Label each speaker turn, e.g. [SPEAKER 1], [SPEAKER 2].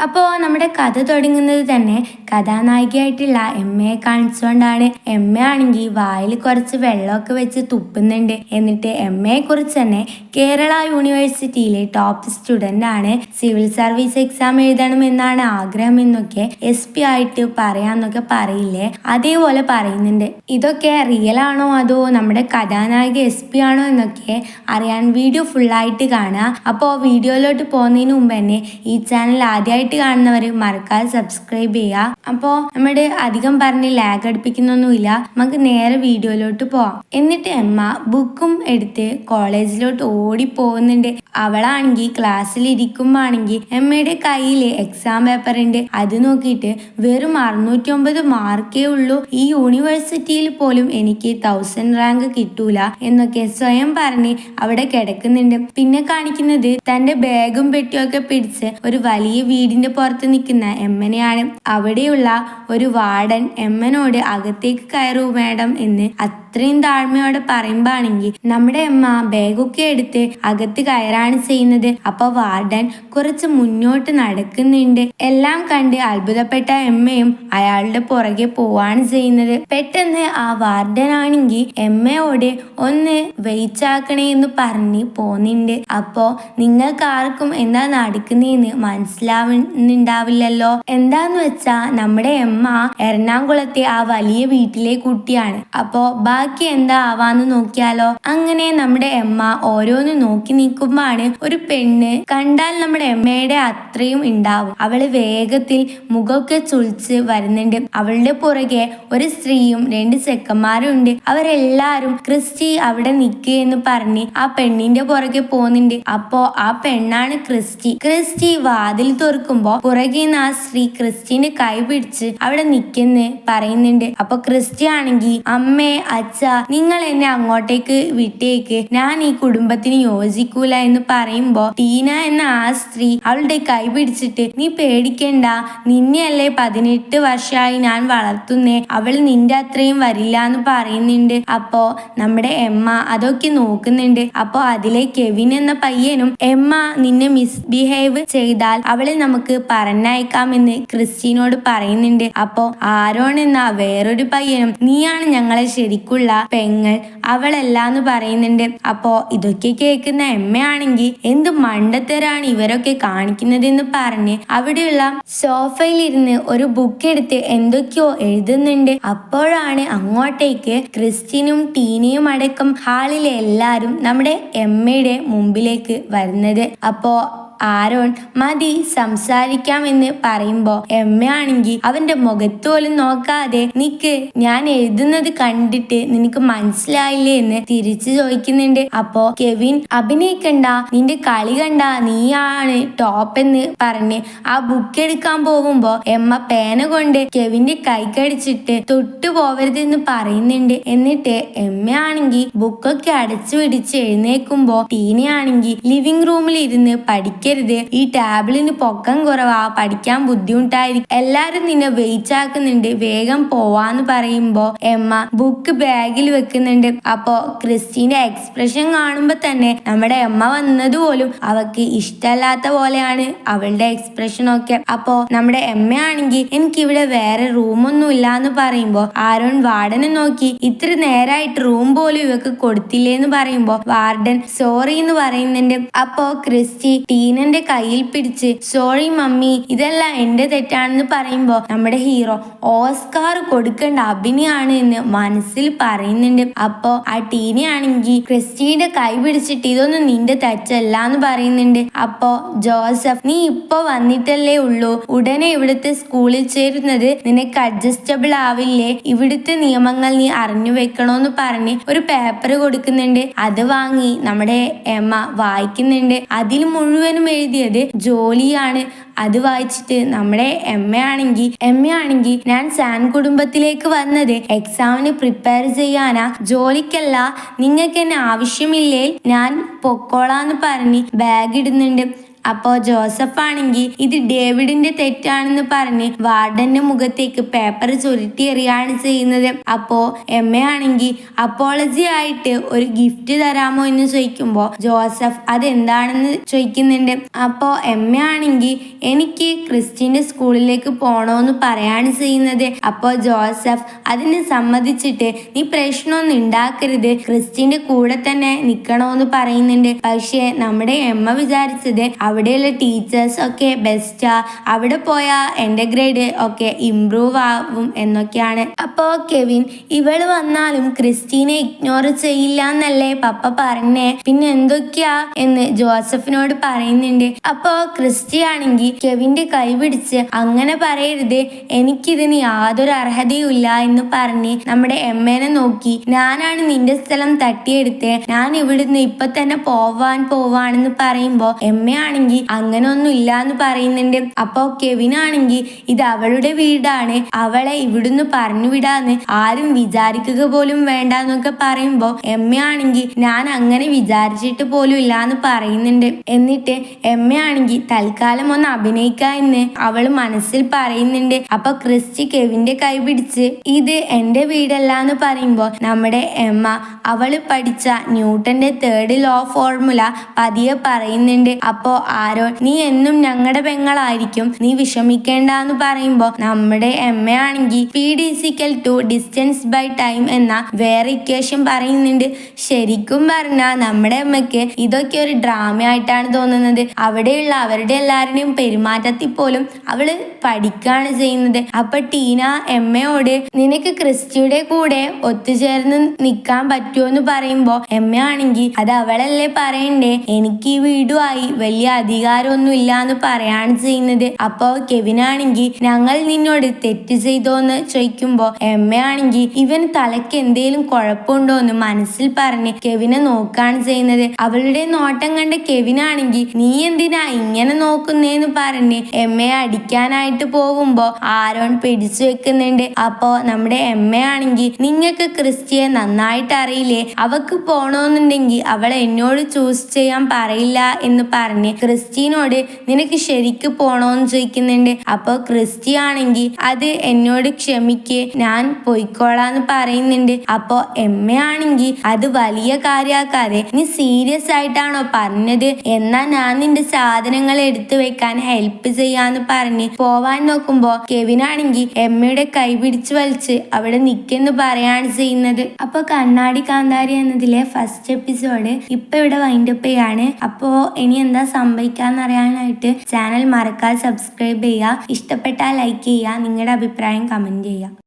[SPEAKER 1] അപ്പോൾ നമ്മുടെ കഥ തുടങ്ങുന്നത് തന്നെ കഥാനായികയായിട്ടുള്ള എമ്മയെ കാണിച്ചുകൊണ്ടാണ്. എമ്മ ആണെങ്കിൽ വായിൽ കുറച്ച് വെള്ളമൊക്കെ വെച്ച് തുപ്പുന്നുണ്ട്. എന്നിട്ട് എമ്മയെ കുറിച്ച് തന്നെ കേരള യൂണിവേഴ്സിറ്റിയിലെ ടോപ്പ് സ്റ്റുഡന്റ് ആണ്, സിവിൽ സർവീസ് എക്സാം എഴുതണമെന്നാണ് ആഗ്രഹം എന്നൊക്കെ SP ആയിട്ട് പറയാന്നൊക്കെ പറയില്ലേ, അതേപോലെ പറയുന്നുണ്ട്. ഇതൊക്കെ റിയൽ ആണോ അതോ നമ്മുടെ കഥാനായിക SP ആണോ എന്നൊക്കെ അറിയാൻ വീഡിയോ ഫുള്ളായിട്ട് കാണുക. അപ്പോൾ വീഡിയോയിലോട്ട് പോകുന്നതിന് മുമ്പ് തന്നെ ഈ ചാനൽ ആദ്യമായിട്ട് കാണുന്നവർ മറക്കാതെ സബ്സ്ക്രൈബ് ചെയ്യുക. അപ്പോൾ നമ്മുടെ അധികം പറഞ്ഞ് ലാഗ് അടുപ്പിക്കുന്നൊന്നുമില്ല, നമുക്ക് നേരെ വീഡിയോയിലോട്ട് പോവാം. എന്നിട്ട് എമ്മ ബുക്കും എടുത്ത് കോളേജിലോട്ട് ഓടി പോകുന്നുണ്ട്. അവളാണെങ്കിൽ ക്ലാസ്സിൽ ഇരിക്കുമ്പോ ആണെങ്കിൽ എമ്മയുടെ കയ്യിൽ എക്സാം പേപ്പർ ഉണ്ട്. അത് നോക്കിയിട്ട് വെറും 609 മാർക്കേ ഉള്ളൂ, ഈ യൂണിവേഴ്സിറ്റിയിൽ പോലും എനിക്ക് 1000 റാങ്ക് കിട്ടൂല എന്നൊക്കെ സ്വയം പറഞ്ഞ് അവിടെ കിടക്കുന്നുണ്ട്. പിന്നെ കാണിക്കുന്നത് തന്റെ ബാഗും പെട്ടിയൊക്കെ പിടിച്ച് ഒരു വലിയ വീടിന്റെ പുറത്ത് നിൽക്കുന്ന എമ്മനെയാണ്. അവിടെയുള്ള ഒരു വാർഡൻ എമ്മനോട് അകത്തേക്ക് കയറൂ മാഡം എന്ന് അത്രയും താഴ്മയോടെ പറയുമ്പോണെങ്കിൽ നമ്മുടെ അമ്മ ബാഗൊക്കെ എടുത്ത് അകത്ത് കയറാണ് ചെയ്യുന്നത്. അപ്പൊ വാർഡൻ കുറച്ച് മുന്നോട്ട് നടക്കുന്നുണ്ട്. എല്ലാം കണ്ട് അത്ഭുതപ്പെട്ട എമ്മയും അയാളുടെ പുറകെ പോവാണ് ചെയ്യുന്നത്. പെട്ടെന്ന് ആ വാർഡൻ ആണെങ്കിൽ എമ്മയോട് ഒന്ന് വെയിച്ചാക്കണേ എന്ന് പറഞ്ഞ് പോന്നുണ്ട്. അപ്പോ നിങ്ങൾക്ക് ആർക്കും എന്താ നടക്കുന്നതെന്ന് മനസ്സിലാവുന്നുണ്ടാവില്ലല്ലോ. എന്താന്ന് വെച്ചാ നമ്മുടെ എമ്മ എറണാകുളത്തെ ആ വലിയ വീട്ടിലെ കുട്ടിയാണ്. അപ്പോ ബാക്കി എന്താ ആവാന്ന് നോക്കിയാലോ. അങ്ങനെ നമ്മുടെ എമ്മ ഓരോന്ന് നോക്കി നിൽക്കുമ്പോഴാണ് ഒരു പെണ്ണ്, കണ്ടാൽ നമ്മുടെ എമ്മയുടെ അത്രയും ഉണ്ടാവും. അവള് വേഗത്തിൽ മുഖമൊക്കെ ചുളിച്ച് വരുന്നുണ്ട്. അവളുടെ പുറകെ ഒരു സ്ത്രീയും 2 ചെക്കന്മാരും ഉണ്ട്. അവരെല്ലാരും ക്രിസ്റ്റി അവിടെ നിൽക്കുക എന്ന് പറഞ്ഞ് ആ പെണ്ണിന്റെ പുറകെ പോകുന്നുണ്ട്. അപ്പോ ആ പെണ്ണാണ് ക്രിസ്റ്റി വാതിൽ തുറക്കുമ്പോ പുറകെ നിന്ന് ആ സ്ത്രീ ക്രിസ്റ്റിന്റെ കൈ പിടിച്ച് അവിടെ നിൽക്കെന്ന് പറയുന്നുണ്ട്. അപ്പൊ ക്രിസ്റ്റി ആണെങ്കിൽ അമ്മേ അച്ഛ നിങ്ങൾ എന്നെ അങ്ങോട്ടേക്ക് വിട്ടേക്ക്, ഞാൻ ഈ കുടുംബത്തിന് യോജിക്കൂല എന്ന് പറയുമ്പോ ടീന എന്ന ആ സ്ത്രീ അവളുടെ കൈ പിടിച്ചിട്ട് നീ പേടിക്കണ്ട, നിന്നെയല്ലേ 18 വർഷമായി ഞാൻ വളർത്തുന്നേ, അവൾ നിന്റെ അത്രയും വരില്ല എന്ന് പറയുന്നുണ്ട്. അപ്പോ നമ്മുടെ എമ്മ അതൊക്കെ നോക്കുന്നുണ്ട്. അപ്പോ അതിലെ കെവിൻ എന്ന പയ്യനും എമ്മ നിന്നെ മിസ്ബിഹേവ് ചെയ്താൽ അവളെ നമുക്ക് പറഞ്ഞയക്കാമെന്ന് ക്രിസ്റ്റീനോട് പറയുന്നുണ്ട്. അപ്പോ ആരോൺ എന്ന വേറൊരു പയ്യനും നീയാണ് ഞങ്ങളെ ശരിക്കുള്ള പെങ്ങൾ, അവളല്ലാന്ന് പറയുന്നുണ്ട്. അപ്പോ ഇതൊക്കെ കേൾക്കുന്ന എമ്മയാണെങ്കിൽ എന്ത് മണ്ടത്തരാണ് ഇവരൊക്കെ കാണിക്കുന്നതെന്ന് പറഞ്ഞ് അവിടെയുള്ള സോഫയിലിരുന്ന് ഒരു ബുക്ക് എടുത്ത് എന്തൊക്കെയോ എഴുതുന്നുണ്ട്. അപ്പോഴാണ് അങ്ങോട്ടേക്ക് ക്രിസ്റ്റീനും ടീനയും അടക്കം ഹാളിലെ എല്ലാരും നമ്മുടെ എമ്മയുടെ മുമ്പിലേക്ക് വരുന്നത്. അപ്പോ ആരോൺ മതി സംസാരിക്കാമെന്ന് പറയുമ്പോ എമ്മയാണെങ്കിൽ അവന്റെ മുഖത്ത് പോലും നോക്കാതെ നിക്ക്, ഞാൻ എഴുതുന്നത് കണ്ടിട്ട് നിനക്ക് മനസ്സിലായില്ലേ എന്ന് തിരിച്ചു ചോദിക്കുന്നുണ്ട്. അപ്പോ കെവിൻ അഭിനയിക്കണ്ട, നിന്റെ കളി കണ്ട നീയാണ് ടോപ്പ് എന്ന് പറഞ്ഞ് ആ ബുക്ക് എടുക്കാൻ പോകുമ്പോ എമ്മ പേന കൊണ്ട് കെവിന്റെ കൈ കടിച്ചിട്ട് തൊട്ടു പോവരുതെന്ന് പറയുന്നുണ്ട്. എന്നിട്ട് എമ്മയാണെങ്കിൽ ബുക്കൊക്കെ അടച്ചു പിടിച്ച് എഴുന്നേക്കുമ്പോ ടീനയാണെങ്കിൽ ലിവിംഗ് റൂമിൽ ഇരുന്ന് പഠിക്കരുത്, ഈ ടാബിളിന് പൊക്കം കുറവാ, പഠിക്കാൻ ബുദ്ധിമുട്ടായിരിക്കും, എല്ലാരും നിന്നെ വെയിച്ചാക്കുന്നുണ്ട്, വേഗം പോവാന്ന് പറയുമ്പോ എമ്മ ബുക്ക് ബാഗിൽ വെക്കുന്നുണ്ട്. അപ്പോ ക്രിസ്റ്റീന്റെ എക്സ്പ്രഷൻ കാണുമ്പോ തന്നെ നമ്മുടെ എമ്മ വന്നതുപോലും അവക്ക് ഇഷ്ടമല്ലാത്ത പോലെയാണ് അവളുടെ എക്സ്പ്രഷൻ ഒക്കെ. അപ്പോ നമ്മുടെ എമ്മയാണെങ്കിൽ എനിക്കിവിടെ വേറെ റൂമൊന്നും ഇല്ലാന്ന് പറയുമ്പോ ആരോൺ വാർഡനെ നോക്കി ഇത്ര നേരായിട്ട് റൂം പോലും ഇവക്ക് കൊടുത്തില്ലേന്ന് പറയുമ്പോ വാർഡൻ സോറി എന്ന് പറയുന്നുണ്ട്. അപ്പോ ക്രിസ്റ്റി ടീനന്റെ കയ്യിൽ പിടിച്ച് സോറി മമ്മി, ഇതെല്ലാം എന്റെ തെറ്റാണെന്ന് പറയുമ്പോ നമ്മുടെ ഹീറോ ഓസ്കാർ കൊടുക്കേണ്ട അഭിനയാണ് എന്ന് മനസ്സിൽ പറയുന്നുണ്ട്. അപ്പോ ആ ടീനയാണെങ്കിൽ ക്രിസ്റ്റീന്റെ കൈ പിടിച്ചിട്ട് ഇതൊന്നും നിന്റെ തെറ്റല്ല എന്ന് പറയുന്നുണ്ട്. അപ്പോ ജോസഫ് നീ ഇപ്പൊ വന്നിട്ടല്ലേ ഉള്ളൂ, ഉടനെ ഇവിടുത്തെ സ്കൂളിൽ ചേരുന്നത് നിനക്ക് അഡ്ജസ്റ്റബിൾ ആവില്ലേ, ഇവിടുത്തെ നിയമങ്ങൾ നീ അറിഞ്ഞു വെക്കണോന്ന് പറഞ്ഞ് ഒരു പേപ്പർ കൊടുക്കുന്നുണ്ട്. അത് വാങ്ങി നമ്മുടെ എമ്മ വായിക്കുന്നുണ്ട്. അതിൽ മുഴുവനും എഴുതിയത് ജോലിയാണ്. അത് വായിച്ചിട്ട് നമ്മുടെ എമ്മയാണെങ്കിൽ ഞാൻ സാൻ കുടുംബത്തിലേക്ക് വന്നത് എക്സാമിന് പ്രിപ്പയർ ചെയ്യാനാ, ജോലിക്കല്ല, നിങ്ങൾക്ക് എന്നെ ആവശ്യമില്ലേ, ഞാൻ പൊക്കോളാന്ന് പറഞ്ഞ് ബാഗ് ഇടുന്നുണ്ട്. അപ്പോ ജോസഫ് ആണെങ്കിൽ ഇത് ഡേവിഡിന്റെ തെറ്റാണെന്ന് പറഞ്ഞ് വാർഡന്റെ മുഖത്തേക്ക് പേപ്പർ ചുരുട്ടി എറിയാണ് ചെയ്യുന്നത്. അപ്പോ എം എ ആണെങ്കിൽ അപ്പോളജി ആയിട്ട് ഒരു ഗിഫ്റ്റ് തരാമോ എന്ന് ചോദിക്കുമ്പോ ജോസഫ് അതെന്താണെന്ന് ചോദിക്കുന്നുണ്ട്. അപ്പോ എം എ ആണെങ്കിൽ എനിക്ക് ക്രിസ്ത്യന്റെ സ്കൂളിലേക്ക് പോണോന്ന് പറയാണ് ചെയ്യുന്നത്. അപ്പോ ജോസഫ് അതിന് സമ്മതിച്ചിട്ട് നീ പ്രശ്നമൊന്നും ഉണ്ടാക്കരുത്, ക്രിസ്ത്യന്റെ കൂടെ തന്നെ നിക്കണോന്ന് പറയുന്നുണ്ട്. പക്ഷേ നമ്മുടെ എമ്മ വിചാരിച്ചത് അവിടെയുള്ള ടീച്ചേഴ്സ് ഒക്കെ ബെസ്റ്റാ, അവിടെ പോയാ എൻ്റെ ഗ്രേഡ് ഒക്കെ ഇംപ്രൂവ് ആവും എന്നൊക്കെയാണ്. അപ്പോ കെവിൻ ഇവള് വന്നാലും ക്രിസ്റ്റീനെ ഇഗ്നോർ ചെയ്യില്ല എന്നല്ലേ പപ്പ പറഞ്ഞേ, പിന്നെ എന്തൊക്കെയാ എന്ന് ജോസഫിനോട് പറയുന്നുണ്ട്. അപ്പോ ക്രിസ്റ്റി ആണെങ്കിൽ കെവിന്റെ കൈ പിടിച്ച് അങ്ങനെ പറയരുത്, എനിക്കിതിന് യാതൊരു അർഹതയുമില്ല എന്ന് പറഞ്ഞ് നമ്മുടെ എമ്മേനെ നോക്കി ഞാനാണ് നിന്റെ സ്ഥലം തട്ടിയെടുത്തേ, ഞാൻ ഇവിടുന്ന് ഇപ്പൊ തന്നെ പോവാണെന്ന് പറയുമ്പോ എമ്മ ആണെങ്കിൽ അങ്ങനെ ഒന്നും ഇല്ലാന്ന് പറയുന്നുണ്ട്. അപ്പോ കെവിൻ ആണെങ്കിൽ ഇത് അവളുടെ വീടാണ്, അവളെ ഇവിടുന്ന് പറഞ്ഞു വിടാന്ന് ആരും വിചാരിക്കുക പോലും വേണ്ട എന്നൊക്കെ പറയുമ്പോ എമ്മ ആണെങ്കിൽ ഞാൻ അങ്ങനെ വിചാരിച്ചിട്ട് പോലും ഇല്ലാന്ന് പറയുന്നുണ്ട്. എന്നിട്ട് എമ്മ ആണെങ്കിൽ തൽക്കാലം ഒന്ന് അഭിനയിക്കാ എന്ന് അവള് മനസ്സിൽ പറയുന്നുണ്ട്. അപ്പൊ ക്രിസ്റ്റി കെവിന്റെ കൈ പിടിച്ച് ഇത് എന്റെ വീടല്ലാന്ന് പറയുമ്പോ നമ്മുടെ എമ്മ അവള് പഠിച്ച ന്യൂട്ടന്റെ തേർഡ് ലോ ഫോർമുല പതിയെ പറയുന്നുണ്ട്. അപ്പോ ആരോൺ നീ എന്നും ഞങ്ങളുടെ പെങ്ങളായിരിക്കും, നീ വിഷമിക്കേണ്ടെന്ന് പറയുമ്പോ നമ്മുടെ എമ്മ ആണെങ്കിൽ speed is equal to distance by time എന്ന വേറെ ഇക്വേഷൻ പറയുന്നുണ്ട്. ശരിക്കും പറഞ്ഞാൽ നമ്മുടെ അമ്മയ്ക്ക് ഇതൊക്കെ ഒരു ഡ്രാമയായിട്ടാണ് തോന്നുന്നത്. അവിടെയുള്ള അവരുടെ എല്ലാവരുടെയും പെരുമാറ്റത്തിൽ പോലും അവള് പഠിക്കാണ് ചെയ്യുന്നത്. അപ്പൊ ടീന എമ്മയോട് നിനക്ക് ക്രിസ്റ്റിയുടെ കൂടെ ഒത്തുചേർന്ന് നിൽക്കാൻ പറ്റുമോ എന്ന് പറയുമ്പോ എമ്മ ആണെങ്കിൽ അത് അവളല്ലേ പറയണ്ടേ, എനിക്ക് ഈ വീടുമായി വലിയ അധികാരമൊന്നും ഇല്ലാന്ന് പറയാണ് ചെയ്യുന്നത്. അപ്പോ കെവിനാണെങ്കിൽ ഞങ്ങൾ നിന്നോട് തെറ്റ് ചെയ്തോന്ന് ചോദിക്കുമ്പോ എമ്മ ആണെങ്കിൽ ഇവൻ തലയ്ക്ക് എന്തേലും കുഴപ്പമുണ്ടോ എന്ന് മനസ്സിൽ പറഞ്ഞ് കെവിനെ നോക്കാണ് ചെയ്യുന്നത്. അവളുടെ നോട്ടം കണ്ട കെവിനാണെങ്കിൽ നീ എന്തിനാ ഇങ്ങനെ നോക്കുന്നേന്ന് പറഞ്ഞ് എമ്മയെ അടിക്കാനായിട്ട് പോകുമ്പോ ആരോൺ പിടിച്ചു വെക്കുന്നുണ്ട്. അപ്പോ നമ്മുടെ എമ്മ ആണെങ്കിൽ നിങ്ങൾക്ക് ക്രിസ്റ്റിയെ നന്നായിട്ട് അറിയില്ലേ, അവക്ക് പോണോന്നുണ്ടെങ്കിൽ അവളെ എന്നോട് ചൂസ് ചെയ്യാൻ പറയില്ല എന്ന് പറഞ്ഞ് ക്രിസ്റ്റീനോട് നിനക്ക് ശരിക്ക് പോണോന്ന് ചോദിക്കുന്നുണ്ട്. അപ്പൊ ക്രിസ്റ്റി ആണെങ്കിൽ അത് എന്നോട് ക്ഷമിക്ക്, ഞാൻ പൊയ്ക്കോളാന്ന് പറയുന്നുണ്ട്. അപ്പൊ എമ്മ ആണെങ്കിൽ അത് വലിയ കാര്യാക്കാതെ നീ സീരിയസ് ആയിട്ടാണോ പറഞ്ഞത്, എന്നാ ഞാൻ നിന്റെ സാധനങ്ങൾ എടുത്തു വെക്കാൻ ഹെൽപ്പ് ചെയ്യാന്ന് പറഞ്ഞ് പോവാൻ നോക്കുമ്പോ കെവിനാണെങ്കിൽ എമ്മയുടെ കൈ പിടിച്ചു വലിച്ച് അവിടെ നിക്കെന്ന് പറയാണ് ചെയ്യുന്നത്. അപ്പൊ കണ്ണാടി കാന്താരി എന്നതിലെ ഫസ്റ്റ് എപ്പിസോഡ് ഇപ്പൊ ഇവിടെ വൈൻഡപ്പ് ചെയ്യാണ്. അപ്പോൾ ഇനി എന്താ സംഭവിക്കാന്ന് അറിയാനായിട്ട് ചാനൽ മറക്കാതെ സബ്സ്ക്രൈബ് ചെയ്യുക, ഇഷ്ടപ്പെട്ടാൽ ലൈക്ക് ചെയ്യുക, നിങ്ങളുടെ അഭിപ്രായം കമന്റ് ചെയ്യുക.